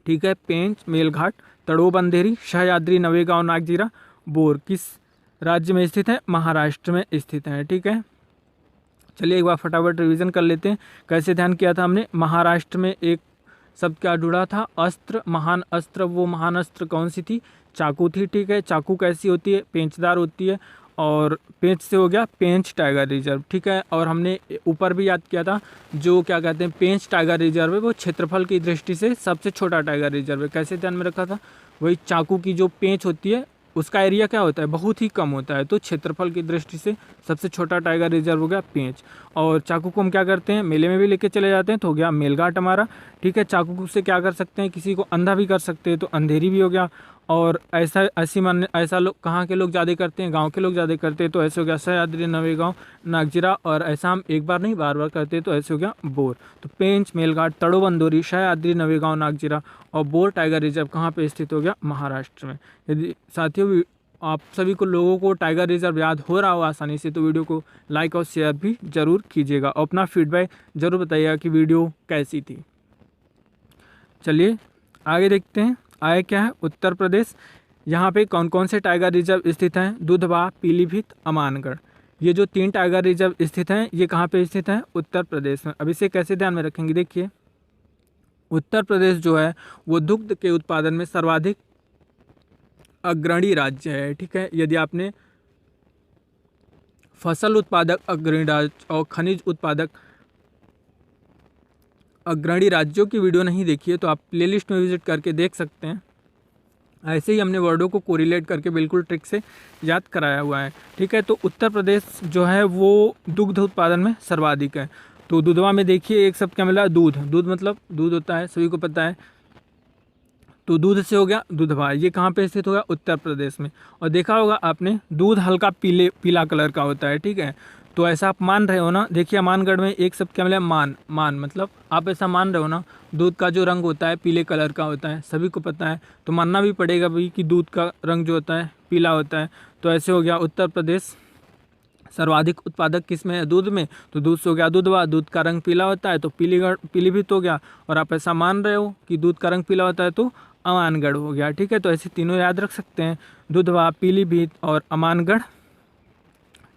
ठीक है, पेंच, मेलघाट, तड़ोब अंधेरी, सह्याद्री नवे गांव नागजीरा, बोर किस राज्य में स्थित है, महाराष्ट्र में स्थित है। ठीक है, चलिए एक बार फटाफट रिवीजन कर लेते हैं। कैसे ध्यान किया था हमने, महाराष्ट्र में एक शब्द क्या जुड़ा था, अस्त्र, महान अस्त्र। वो महान अस्त्र कौन सी थी, चाकू थी। ठीक है, चाकू कैसी होती है, पेंचदार होती है। और पेंच से हो गया पेंच टाइगर रिजर्व। ठीक है, और हमने ऊपर भी याद किया था, जो क्या कहते हैं पेंच टाइगर रिजर्व है वो क्षेत्रफल की दृष्टि से सबसे छोटा टाइगर रिजर्व है। कैसे ध्यान में रखा था, वही चाकू की जो पेंच होती है उसका एरिया क्या होता है, बहुत ही कम होता है। तो क्षेत्रफल की दृष्टि से सबसे छोटा टाइगर रिजर्व हो गया पेंच। और चाकू को हम क्या करते हैं, मेले में भी लेके चले जाते हैं, तो हो गया मेलघाट हमारा। ठीक है, चाकू से क्या कर सकते हैं, किसी को अंधा भी कर सकते हैं, तो अंधेरी भी हो गया। और ऐसा लोग कहाँ के लोग ज़्यादा करते हैं, गांव के लोग ज़्यादा करते हैं, तो ऐसे हो गया सह्याद्री नवे गांव नागजीरा। और ऐसा हम एक बार नहीं बार बार करते हैं, तो ऐसे हो गया बोर। तो पेंच, मेलघाट, तड़ोब अंधेरी, सह्याद्री नवे गांव नागजीरा और बोर टाइगर रिजर्व कहाँ पे स्थित हो गया, महाराष्ट्र में। यदि साथियों आप सभी को लोगों को टाइगर रिजर्व याद हो रहा हो आसानी से, तो वीडियो को लाइक और शेयर भी ज़रूर कीजिएगा और अपना फीडबैक ज़रूर बताइएगा कि वीडियो कैसी थी। चलिए आगे देखते हैं, आगे क्या है, उत्तर प्रदेश। यहाँ पे कौन कौन से टाइगर रिजर्व स्थित हैं, दुधवा, पीलीभीत, अमानगढ़। ये जो 3 टाइगर रिजर्व स्थित हैं ये कहाँ पे स्थित हैं, उत्तर प्रदेश में। अब इसे कैसे ध्यान में रखेंगे, देखिए उत्तर प्रदेश जो है वो दुग्ध के उत्पादन में सर्वाधिक अग्रणी राज्य है। ठीक है, यदि आपने फसल उत्पादक अग्रणी राज्य और खनिज उत्पादक अग्रणी राज्यों की वीडियो नहीं देखी है तो आप प्लेलिस्ट में विजिट करके देख सकते हैं। ऐसे ही हमने वर्डों को कोरिलेट करके बिल्कुल ट्रिक से याद कराया हुआ है। ठीक है, तो उत्तर प्रदेश जो है वो दुग्ध उत्पादन में सर्वाधिक है। तो दुधवा में देखिए एक शब्द क्या मिला, दूध। दूध मतलब दूध होता है, सभी को पता है। तो दूध से हो गया दुधवा। ये कहाँ पे स्थित होगा, उत्तर प्रदेश में। और देखा होगा आपने दूध हल्का पीला कलर का होता है, ठीक है। तो ऐसा आप मान रहे हो ना, देखिए अमानगढ़ में एक शब्द क्या मिला, मान मतलब आप ऐसा मान रहे हो ना, दूध का जो रंग होता है पीले कलर का होता है, सभी को पता है। तो मानना भी पड़ेगा भाई कि दूध का रंग जो होता है पीला होता है। तो ऐसे हो गया उत्तर प्रदेश सर्वाधिक उत्पादक किस में है, दूध में। तो दूध से हो गया दूधवा, दूध का रंग पीला होता है तो पीलीभीत हो गया। और आप ऐसा मान रहे हो कि दूध का रंग पीला होता है तो अमानगढ़ हो गया, ठीक है। तो ऐसे तीनों याद रख सकते हैं, दुधवा, पीलीभीत और अमानगढ़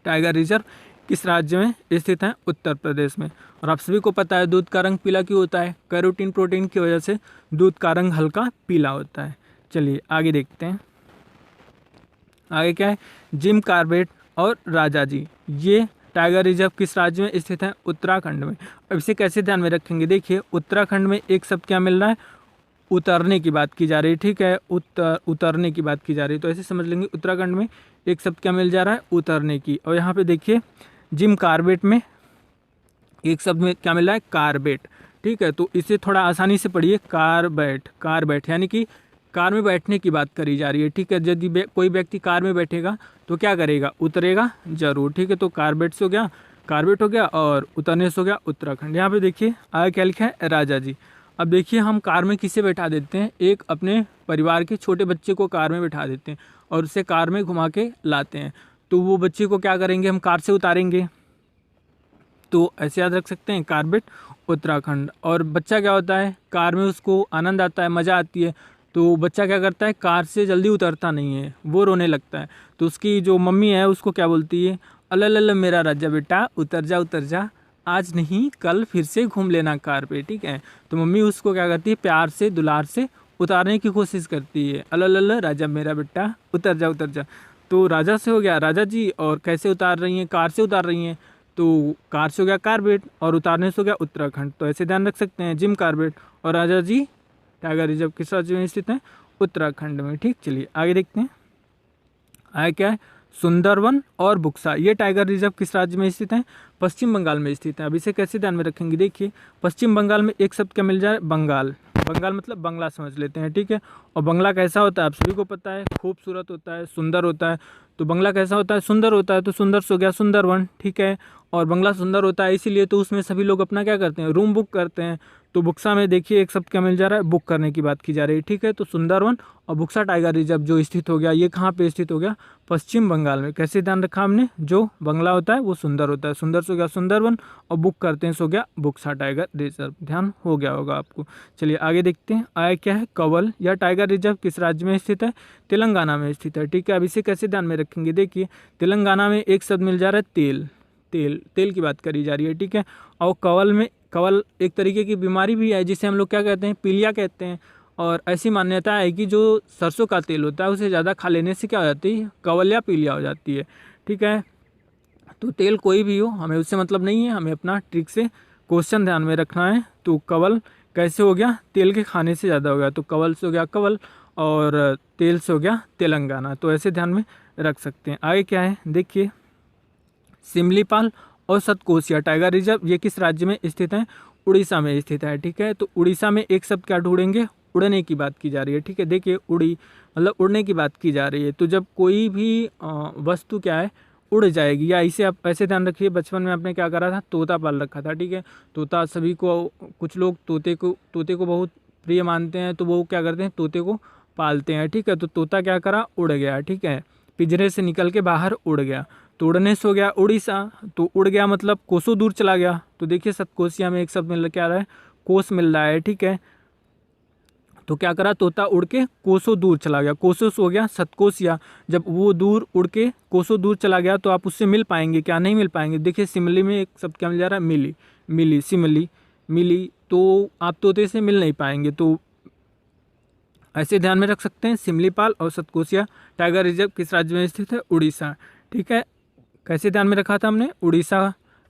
टाइगर रिजर्व किस राज्य में स्थित है, उत्तर प्रदेश में। और आप सभी को पता है दूध का रंग पीला क्यों होता है, कैरोटीन प्रोटीन की वजह से दूध का रंग हल्का पीला होता है। चलिए आगे देखते हैं, आगे क्या है, जिम कार्बेट और राजा जी, ये टाइगर रिजर्व किस राज्य में स्थित है, उत्तराखंड में। अब इसे कैसे ध्यान में रखेंगे, देखिए उत्तराखंड में एक शब्द क्या मिल रहा है, उतरने की बात की जा रही है, ठीक है। उतरने की बात की जा रही है, तो ऐसे समझ लेंगे उत्तराखंड में एक शब्द क्या मिल जा रहा है, उतरने की। और यहाँ पे देखिए जिम कार्बेट में एक शब्द में क्या मिल रहा है, कार्बेट, ठीक है। तो इसे थोड़ा आसानी से पढ़िए, कार्बेट यानी कि कार में बैठने की बात करी जा रही है, ठीक है। यदि कोई व्यक्ति कार में बैठेगा तो क्या करेगा, उतरेगा जरूर, ठीक है। तो कार्बेट से हो गया, कार्बेट हो गया, और उतरने से हो गया उत्तराखंड। यहाँ पे देखिए आगे क्या लिखा है, राजा जी। अब देखिए हम कार में किसे बैठा देते हैं, एक अपने परिवार के छोटे बच्चे को कार में बैठा देते हैं और उसे कार में घुमा के लाते हैं। तो वो बच्चे को क्या करेंगे, हम कार से उतारेंगे। तो ऐसे याद रख सकते हैं, कार्बेट उत्तराखंड। और बच्चा क्या होता है, कार में उसको आनंद आता है, मज़ा आती है, तो बच्चा क्या करता है, कार से जल्दी उतरता नहीं है, वो रोने लगता है। तो उसकी जो मम्मी है उसको क्या बोलती है, अल्ल मेरा राजा बेटा उतर जा, आज नहीं कल फिर से घूम लेना कार पे, ठीक है। तो मम्मी उसको क्या करती है, प्यार से दुलार से उतारने की कोशिश करती है, अल्ल राजा मेरा बेटा उतर जा। तो राजा से हो गया राजा जी, और कैसे उतार रही हैं, कार से उतार रही हैं। तो कार से हो गया कार्बेट और उतारने से हो गया उत्तराखंड। तो ऐसे ध्यान रख सकते हैं, जिम कार्बेट और राजा जी टाइगर रिजर्व किस राज्य में स्थित है, उत्तराखंड में, ठीक। चलिए आगे देखते हैं, आगे क्या है, सुंदरवन और बुक्सा, ये टाइगर रिजर्व किस राज्य में स्थित है, पश्चिम बंगाल में स्थित है। अब इसे कैसे ध्यान में रखेंगे, देखिए पश्चिम बंगाल में एक शब्द क्या मिल जाए, बंगाल मतलब बंगला समझ लेते हैं, ठीक है। और बंगला कैसा होता है आप सभी को पता है, खूबसूरत होता है, सुंदर होता है। तो बंगला कैसा होता है, सुंदर होता है, तो सुंदर से हो गया सुंदरवन, ठीक है। और बंगला सुंदर होता है इसीलिए तो उसमें सभी लोग अपना क्या करते हैं, रूम बुक करते हैं। तो बुक्सा में देखिए एक शब्द क्या मिल जा रहा है, बुक करने की बात की जा रही है, ठीक है। तो सुंदरवन और बुक्सा टाइगर रिजर्व जो स्थित हो गया, ये कहाँ पे स्थित हो गया, पश्चिम बंगाल में। कैसे ध्यान रखा हमने, जो बंगला होता है वो सुंदर होता है, सुंदर से हो गया सुंदरवन, और बुक करते हैं सो गया बुक्सा टाइगर रिजर्व, ध्यान हो गया होगा आपको। चलिए आगे देखते हैं, आगे क्या है, कंवल या टाइगर रिजर्व किस राज्य में स्थित है, तेलंगाना में स्थित है, ठीक है। अब इसे कैसे ध्यान में रखेंगे, देखिए तेलंगाना में एक शब्द मिल जा रहा है, तेल की बात करी जा रही है, ठीक है। और कंवल एक तरीके की बीमारी भी है जिसे हम लोग क्या कहते हैं, पीलिया कहते हैं। और ऐसी मान्यता है कि जो सरसों का तेल होता है उसे ज़्यादा खा लेने से क्या हो जाती है, कंवल या पीलिया हो जाती है, ठीक है। तो तेल कोई भी हो, हमें उससे मतलब नहीं है, हमें अपना ट्रिक से क्वेश्चन ध्यान में रखना है। तो कंवल कैसे हो गया, तेल के खाने से ज़्यादा हो गया, तो कंवल से हो गया कंवल, और तेल से हो गया तेलंगाना। तो ऐसे ध्यान में रख सकते हैं। आगे क्या है, देखिए सिमलीपाल और सतकोसिया टाइगर रिजर्व ये किस राज्य में स्थित है, उड़ीसा में स्थित है, ठीक है। तो उड़ीसा में एक शब्द क्या ढूंढेंगे, उड़ने की बात की जा रही है, ठीक है। देखिए उड़ी मतलब उड़ने की बात की जा रही है। तो जब कोई भी वस्तु क्या है, उड़ जाएगी, या इसे आप ऐसे ध्यान रखिए, बचपन में आपने क्या करा था, तोता पाल रखा था, ठीक है। तोता सभी को, कुछ लोग तोते को बहुत प्रिय मानते हैं, तो वो क्या करते हैं, तोते को पालते हैं, ठीक है। तो तोता क्या करा, उड़ गया, ठीक है, पिंजरे से निकल के बाहर उड़ गया। तो उड़ने से हो गया उड़ीसा, तो उड़ गया मतलब कोसों दूर चला गया। तो देखिए सतकोसिया में एक शब्द मिल क्या रहा है, कोस मिल रहा है, ठीक है। तो क्या करा, तोता उड़ के कोसों दूर चला गया, कोसों से हो गया सतकोसिया। जब वो दूर उड़ के कोसों दूर चला गया तो आप उससे मिल पाएंगे क्या, नहीं मिल पाएंगे। देखिए सिमली में एक शब्द क्या मिल जा रहा है, मिली, तो आप तोते से मिल नहीं पाएंगे। तो ऐसे ध्यान में रख सकते हैं, सिमलीपाल और सतकोसिया टाइगर रिजर्व किस राज्य में स्थित है, उड़ीसा, ठीक है। कैसे ध्यान में रखा था हमने, उड़ीसा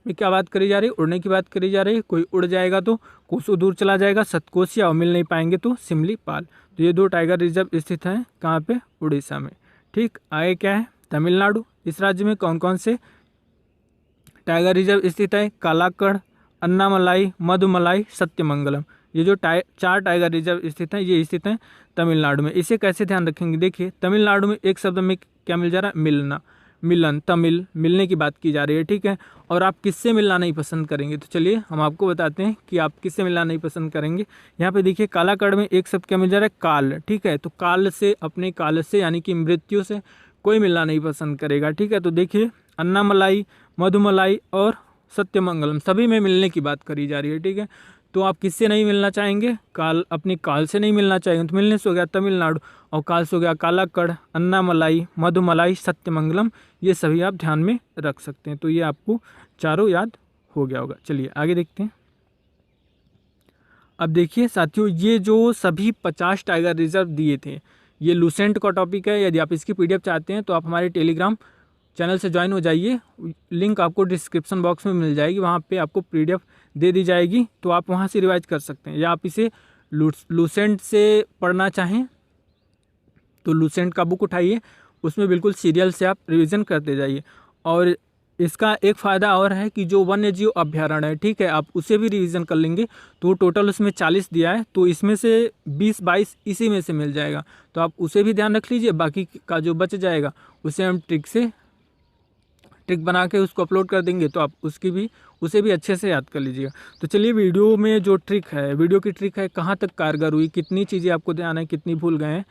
में क्या बात करी जा रही है, उड़ने की बात करी जा रही है। कोई उड़ जाएगा तो कोसों दूर चला जाएगा, सतकोसिया, और मिल नहीं पाएंगे तो सिमलीपाल। तो ये दो टाइगर रिजर्व स्थित हैं कहाँ पे, उड़ीसा में, ठीक। आगे क्या है, तमिलनाडु, इस राज्य में कौन कौन से टाइगर रिजर्व स्थित है, कालाकड़ अन्नामलाई, मधुमलाई, सत्यमंगलम। ये जो 4 टाइगर रिजर्व स्थित हैं ये स्थित हैं तमिलनाडु में। इसे कैसे ध्यान रखेंगे, देखिए तमिलनाडु में एक शब्द में क्या मिल जा रहा है, मिलना, मिलन, तमिल, मिलने की बात की जा रही है, ठीक है। और आप किससे मिलना नहीं पसंद करेंगे, तो चलिए हम आपको बताते हैं कि आप किससे मिलना नहीं पसंद करेंगे। यहाँ पे देखिए कालाकड़ में एक शब्द क्या मिल जा रहा है, काल, ठीक है। तो काल से, अपने काल से यानी कि मृत्यु से कोई मिलना नहीं पसंद करेगा, ठीक है। तो देखिए अन्नामलाई, मधुमलाई और सत्यमंगलम सभी में मिलने की बात करी जा रही है, ठीक है। तो आप किससे नहीं मिलना चाहेंगे, काल, अपनी काल से नहीं मिलना चाहेंगे। तो मिलने से हो गया तमिलनाडु और काल से हो गया कालाकड़, अन्नामलाई, मधुमलाई, सत्यमंगलम। ये सभी आप ध्यान में रख सकते हैं। तो ये आपको चारों याद हो गया होगा। चलिए आगे देखते हैं। अब देखिए साथियों, ये जो सभी 50 टाइगर रिजर्व दिए थे ये लूसेंट का टॉपिक है। यदि आप इसकी PDF चाहते हैं तो आप हमारे टेलीग्राम चैनल से ज्वाइन हो जाइए, लिंक आपको डिस्क्रिप्शन बॉक्स में मिल जाएगी, वहाँ पे आपको PDF दे दी जाएगी, तो आप वहाँ से रिवाइज कर सकते हैं। या आप इसे लूसेंट से पढ़ना चाहें तो लूसेंट का बुक उठाइए, उसमें बिल्कुल सीरियल से आप रिवीजन करते जाइए। और इसका एक फ़ायदा और है कि जो वन्य जीव अभ्यारण्य है, ठीक है, आप उसे भी रिवीजन कर लेंगे तो टोटल उसमें 40 दिया है, तो इसमें से 20-22 इसी में से मिल जाएगा। तो आप उसे भी ध्यान रख लीजिए, बाकी का जो बच जाएगा उसे हम ट्रिक बना के उसको अपलोड कर देंगे, तो आप उसे भी अच्छे से याद कर लीजिएगा। तो चलिए वीडियो में जो वीडियो की ट्रिक है कहाँ तक कारगर हुई, कितनी चीज़ें आपको ध्यान है, कितनी भूल गए हैं,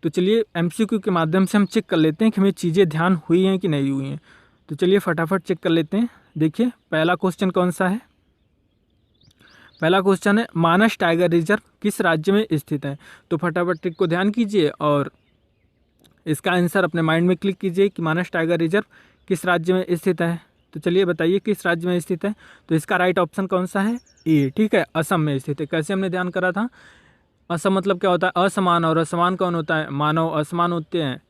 तो चलिए MCQ के माध्यम से हम चेक कर लेते हैं कि हमें चीज़ें ध्यान हुई हैं कि नहीं हुई हैं। तो चलिए फटाफट चेक कर लेते हैं। देखिए पहला क्वेश्चन कौन सा है, पहला क्वेश्चन है मानस टाइगर रिजर्व किस राज्य में स्थित है। तो फटाफट ट्रिक को ध्यान कीजिए और इसका आंसर अपने माइंड में क्लिक कीजिए कि मानस टाइगर रिजर्व किस राज्य में स्थित है। तो चलिए बताइए किस राज्य में स्थित है। तो इसका राइट ऑप्शन कौन सा है, ए, ठीक है, असम में स्थित है। कैसे हमने ध्यान करा था, असम मतलब क्या होता है, असमान, और असमान कौन होता है, मानव, असमान होते हैं।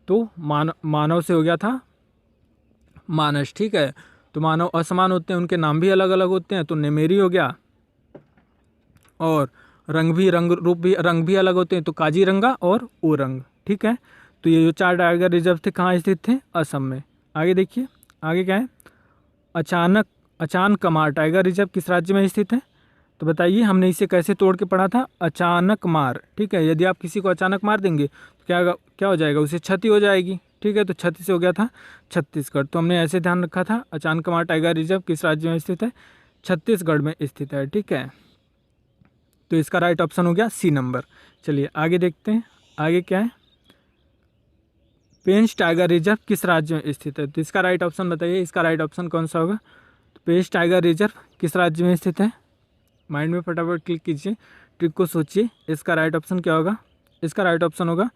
तो मानव से हो गया था मानस, ठीक है। तो मानव असमान होते हैं, उनके नाम भी अलग अलग होते हैं, तो नेमेरी हो गया। और रंग भी अलग होते हैं, तो काजीरंगा और ओरंग, ठीक है। तो ये जो 4 टाइगर रिजर्व थे कहाँ स्थित थे, असम में। आगे देखिए, आगे क्या है, अचानकमार टाइगर रिजर्व किस राज्य में स्थित है। तो बताइए हमने इसे कैसे तोड़ के पढ़ा था, अचानक मार, ठीक है। यदि आप किसी को अचानक मार देंगे तो क्या हो जाएगा, उसे क्षति हो जाएगी, ठीक है। तो क्षति से हो गया था छत्तीसगढ़। तो हमने ऐसे ध्यान रखा था अचानकमार टाइगर रिजर्व किस राज्य में स्थित है, छत्तीसगढ़ में स्थित है, ठीक है। तो इसका राइट ऑप्शन हो गया C नंबर। चलिए आगे देखते हैं, आगे क्या है, पेंच टाइगर रिजर्व किस राज्य में स्थित है। तो इसका राइट ऑप्शन बताइए, इसका राइट ऑप्शन कौन सा होगा। तो पेंच टाइगर रिजर्व किस राज्य में स्थित है, माइंड में फटाफट क्लिक कीजिए, ट्रिक को सोचिए, इसका राइट ऑप्शन क्या होगा। इसका राइट ऑप्शन होगा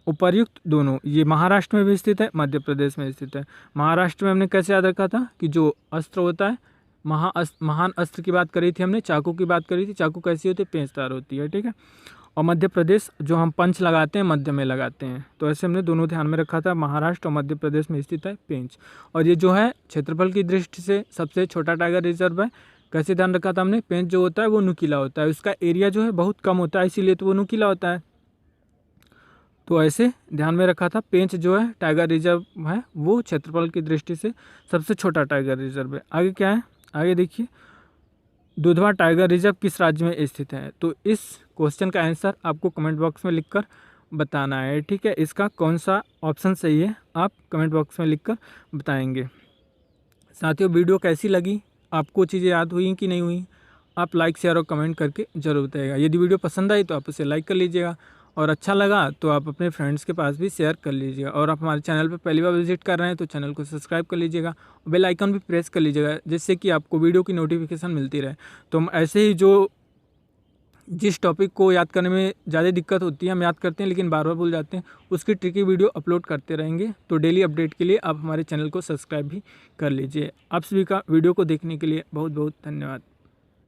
उपर्युक्त दोनों। ये महाराष्ट्र में भी स्थित है, मध्य प्रदेश में स्थित है। महाराष्ट्र में हमने कैसे याद रखा था कि जो अस्त्र होता है, महान अस्त्र की बात करी थी हमने, चाकू की बात करी थी, चाकू कैसी होती है, पेंचदार होती है, ठीक है। और मध्य प्रदेश जो हम पंच लगाते हैं मध्य में लगाते हैं, तो ऐसे हमने दोनों ध्यान में रखा था, महाराष्ट्र और मध्य प्रदेश में स्थित है पेंच। और ये जो है क्षेत्रफल की दृष्टि से सबसे छोटा टाइगर रिजर्व है। कैसे ध्यान रखा था हमने, पेंच जो होता है वो नुकीला होता है, उसका एरिया जो है बहुत कम होता है, इसीलिए तो वो नुकीला होता है। तो ऐसे ध्यान में रखा था, पेंच जो है टाइगर रिजर्व है वो क्षेत्रफल की दृष्टि से सबसे छोटा टाइगर रिजर्व है। आगे क्या है, आगे देखिए, दुधवा टाइगर रिजर्व किस राज्य में स्थित है। तो इस क्वेश्चन का आंसर आपको कमेंट बॉक्स में लिखकर बताना है, ठीक है। इसका कौन सा ऑप्शन सही है आप कमेंट बॉक्स में लिखकर बताएंगे। साथियों वीडियो कैसी लगी, आपको चीज़ें याद हुई कि नहीं हुई, आप लाइक शेयर और कमेंट करके जरूर बताइएगा। यदि वीडियो पसंद आई तो आप उसे लाइक कर लीजिएगा, और अच्छा लगा तो आप अपने फ्रेंड्स के पास भी शेयर कर लीजिएगा। और आप हमारे चैनल पर पहली बार विजिट कर रहे हैं तो चैनल को सब्सक्राइब कर लीजिएगा, बेल आइकन भी प्रेस कर लीजिएगा, जिससे कि आपको वीडियो की नोटिफिकेशन मिलती रहे। तो हम ऐसे ही जिस टॉपिक को याद करने में ज़्यादा दिक्कत होती है हम याद करते हैं लेकिन बार बार भूल जाते हैं, उसकी ट्रिकी वीडियो अपलोड करते रहेंगे। तो डेली अपडेट के लिए आप हमारे चैनल को सब्सक्राइब भी कर लीजिए। आप सभी का वीडियो को देखने के लिए बहुत बहुत धन्यवाद।